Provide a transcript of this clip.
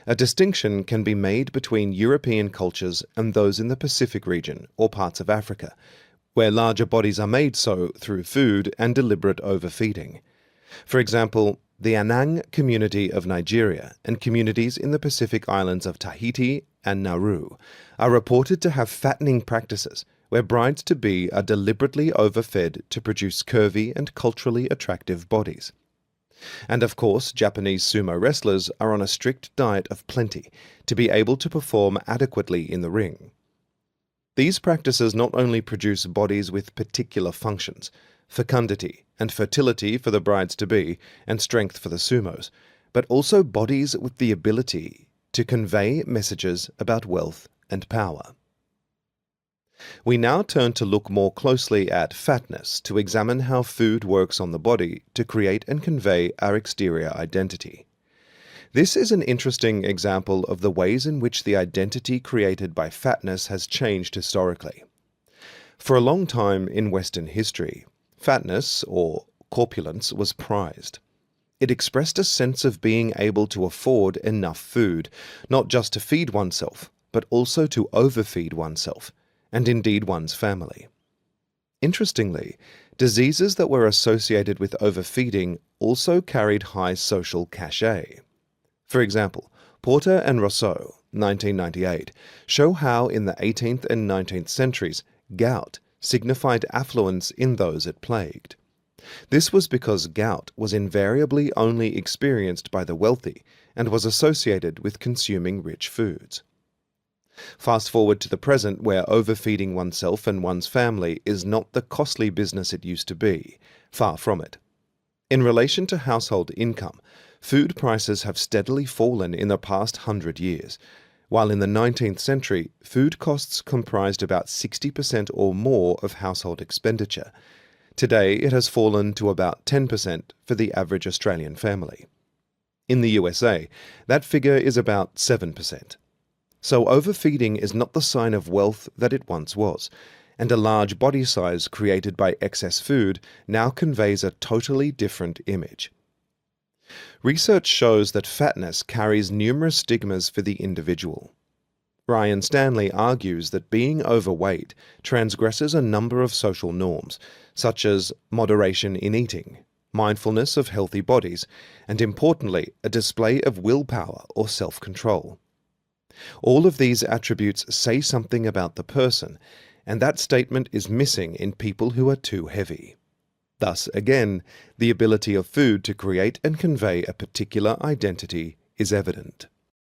A distinction can be made between European cultures and those in the Pacific region or parts of Africa, where larger bodies are made so through food and deliberate overfeeding. For example, the Anang community of Nigeria and communities in the Pacific islands of Tahiti and Nauru are reported to have fattening practices where brides-to-be are deliberately overfed to produce curvy and culturally attractive bodies. And of course, Japanese sumo wrestlers are on a strict diet of plenty to be able to perform adequately in the ring. These practices not only produce bodies with particular functions, fecundity and fertility for the brides-to-be and strength for the sumos, but also bodies with the ability to convey messages about wealth and power. We now turn to look more closely at fatness to examine how food works on the body to create and convey our exterior identity. This is an interesting example of the ways in which the identity created by fatness has changed historically. For a long time in Western history, fatness, or corpulence, was prized. It expressed a sense of being able to afford enough food, not just to feed oneself, but also to overfeed oneself, and indeed one's family. Interestingly, diseases that were associated with overfeeding also carried high social cachet. For example, Porter and Rousseau, 1998, show how in the 18th and 19th centuries, gout signified affluence in those it plagued. This was because gout was invariably only experienced by the wealthy and was associated with consuming rich foods. Fast forward to the present, where overfeeding oneself and one's family is not the costly business it used to be, far from it. In relation to household income, food prices have steadily fallen in the past 100 years, while in the 19th century, food costs comprised about 60% or more of household expenditure. Today, it has fallen to about 10% for the average Australian family. In the USA, that figure is about 7%. So overfeeding is not the sign of wealth that it once was, and a large body size created by excess food now conveys a totally different image. Research shows that fatness carries numerous stigmas for the individual. Ryan Stanley argues that being overweight transgresses a number of social norms, such as moderation in eating, mindfulness of healthy bodies, and importantly, a display of willpower or self-control. All of these attributes say something about the person, and that statement is missing in people who are too heavy. Thus, again, the ability of food to create and convey a particular identity is evident.